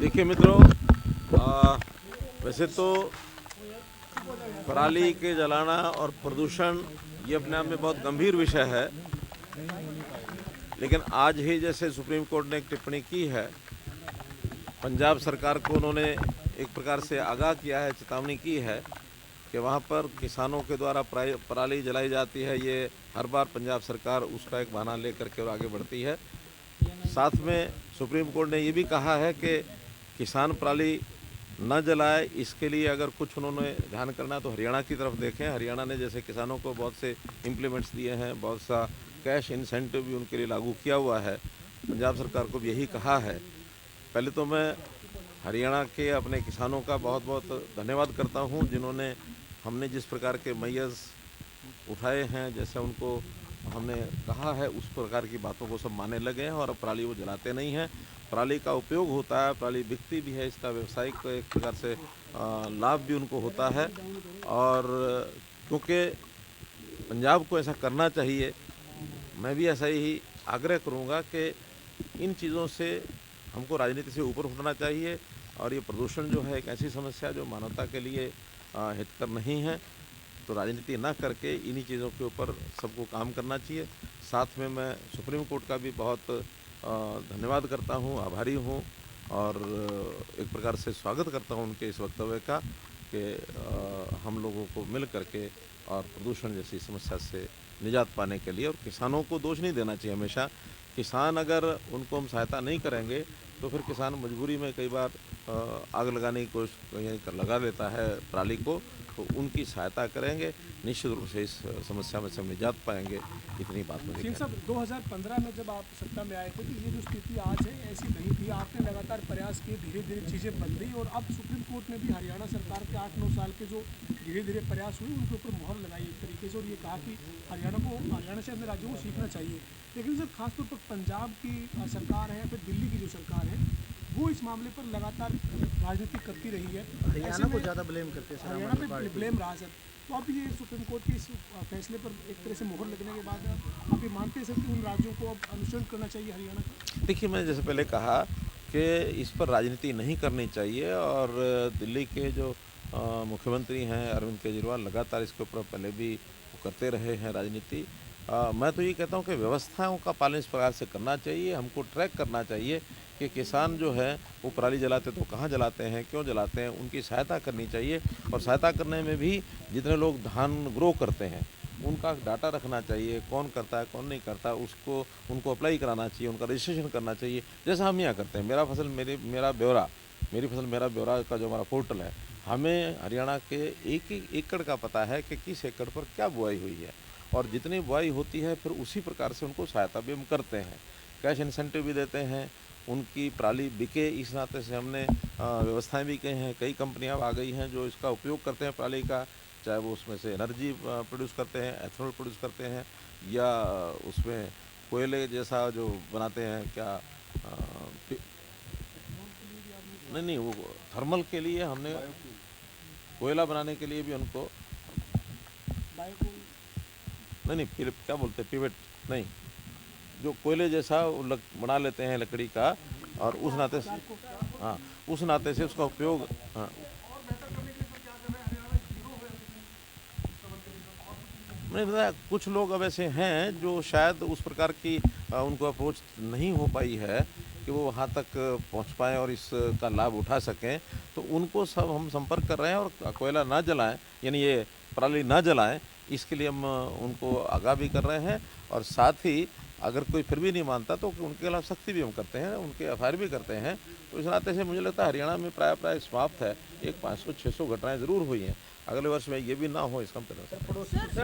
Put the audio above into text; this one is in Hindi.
देखिए मित्रों, वैसे तो पराली के जलाना और प्रदूषण ये अपने आप में बहुत गंभीर विषय है, लेकिन आज ही जैसे सुप्रीम कोर्ट ने एक टिप्पणी की है, पंजाब सरकार को उन्होंने एक प्रकार से आगाह किया है, चेतावनी की है कि वहाँ पर किसानों के द्वारा पराली जलाई जाती है। ये हर बार पंजाब सरकार उसका एक बहाना लेकर के और आगे बढ़ती है। साथ में सुप्रीम कोर्ट ने ये भी कहा है कि किसान पराली न जलाए, इसके लिए अगर कुछ उन्होंने ध्यान करना तो हरियाणा की तरफ देखें। हरियाणा ने जैसे किसानों को बहुत से इम्प्लीमेंट्स दिए हैं, बहुत सा कैश इंसेंटिव भी उनके लिए लागू किया हुआ है। पंजाब सरकार को भी यही कहा है। पहले तो मैं हरियाणा के अपने किसानों का बहुत बहुत धन्यवाद करता हूं, जिन्होंने हमने जिस प्रकार के मैयर्स उठाए हैं, जैसे उनको हमने कहा है उस प्रकार की बातों को सब मानने लगे हैं और अब पराली वो जलाते नहीं हैं। पराली का उपयोग होता है, पराली बिकती भी है, इसका व्यावसायिक एक प्रकार से लाभ भी उनको होता है। और क्योंकि पंजाब को ऐसा करना चाहिए, मैं भी ऐसा ही आग्रह करूँगा कि इन चीज़ों से हमको राजनीति से ऊपर उठना चाहिए। और ये प्रदूषण जो है एक ऐसी समस्या जो मानवता के लिए हितकर नहीं है, तो राजनीति ना करके इन्हीं चीज़ों के ऊपर सबको काम करना चाहिए। साथ में मैं सुप्रीम कोर्ट का भी बहुत धन्यवाद करता हूँ, आभारी हूँ और एक प्रकार से स्वागत करता हूँ उनके इस वक्तव्य का कि हम लोगों को मिल करके और प्रदूषण जैसी समस्या से निजात पाने के लिए। और किसानों को दोष नहीं देना चाहिए हमेशा। किसान अगर उनको हम सहायता नहीं करेंगे तो फिर किसान मजबूरी में कई बार आग लगाने की कोशिश कहीं लगा देता है पराली को, तो उनकी सहायता करेंगे, निश्चित रूप से इस समस्या में से हम निजात पाएंगे। इतनी बात मुझे सिंह साहब, 2015 में जब आप सत्ता में आए थे तो ये जो स्थिति आज है ऐसी नहीं थी। आपने लगातार प्रयास किए, धीरे धीरे चीज़ें बदली और अब सुप्रीम कोर्ट ने भी हरियाणा सरकार के 8-9 साल के जो धीरे धीरे प्रयास हुए उनके ऊपर मोहर लगाई एक तरीके से, और ये कहा कि हरियाणा से अन्य राज्यों को सीखना चाहिए। लेकिन सर, खासतौर पर पंजाब की सरकार है या फिर दिल्ली की जो सरकार है, वो इस मामले पर लगातार राजनीति करती रही है। हरियाणा को ज़्यादा ब्लेम करते हैं, हरियाणा पे ब्लेम रहा सर। तो अब ये सुप्रीम कोर्ट के इस फैसले पर एक तरह से मोहर लगने के बाद आप ये मानते हैं सर कि उन राज्यों को अब अनुसरण करना चाहिए हरियाणा का? देखिए, मैंने जैसे पहले कहा कि इस पर राजनीति नहीं करनी चाहिए और दिल्ली के जो मुख्यमंत्री हैं अरविंद केजरीवाल, लगातार इसके ऊपर पहले भी करते रहे हैं राजनीति। मैं तो ये कहता हूँ कि व्यवस्थाओं का पालन इस प्रकार से करना चाहिए। हमको ट्रैक करना चाहिए कि किसान जो है वो पराली जलाते तो कहाँ जलाते हैं, क्यों जलाते हैं, उनकी सहायता करनी चाहिए। और सहायता करने में भी जितने लोग धान ग्रो करते हैं उनका डाटा रखना चाहिए, कौन करता है कौन नहीं करता, उसको उनको अप्लाई कराना चाहिए, उनका रजिस्ट्रेशन करना चाहिए, जैसा हम यहाँ करते हैं। मेरा फसल मेरा ब्यौरा, मेरी फसल मेरा ब्यौरा का जो हमारा पोर्टल है, हमें हरियाणा के एक एक एकड़ का पता है कि किस एकड़ पर क्या बुआई हुई है, और जितनी बुआई होती है फिर उसी प्रकार से उनको सहायता भी हम करते हैं, कैश इंसेंटिव भी देते हैं, उनकी पराली बिके इस नाते से हमने व्यवस्थाएं भी की हैं। कई कंपनियां आ गई हैं जो इसका उपयोग करते हैं पराली का, चाहे वो उसमें से एनर्जी प्रोड्यूस करते हैं, एथेनॉल प्रोड्यूस करते हैं, या उसमें कोयले जैसा जो बनाते हैं, क्या नहीं वो थर्मल के लिए हमने कोयला बनाने के लिए भी उनको नहीं क्या बोलते हैं, पिवेट नहीं, जो कोयले जैसा बना लेते हैं लकड़ी का, और उस नाते से उस नाते से उसका उपयोग नहीं बताया। कुछ लोग अब ऐसे हैं जो शायद उस प्रकार की उनको अप्रोच नहीं हो पाई है कि वो वहाँ तक पहुँच पाएँ और इसका लाभ उठा सकें, तो उनको सब हम संपर्क कर रहे हैं। और कोयला ना जलाएं, यानी ये पराली ना जलाएं, इसके लिए हम उनको आगाह भी कर रहे हैं। और साथ ही अगर कोई फिर भी नहीं मानता तो उनके खिलाफ सख्ती भी हम करते हैं, उनके एफआईआर भी करते हैं। तो इस नाते से मुझे लगता है हरियाणा में प्राय समाप्त है। एक 500-600 घटनाएं ज़रूर हुई हैं। अगले वर्ष में ये भी ना हो, इसका हम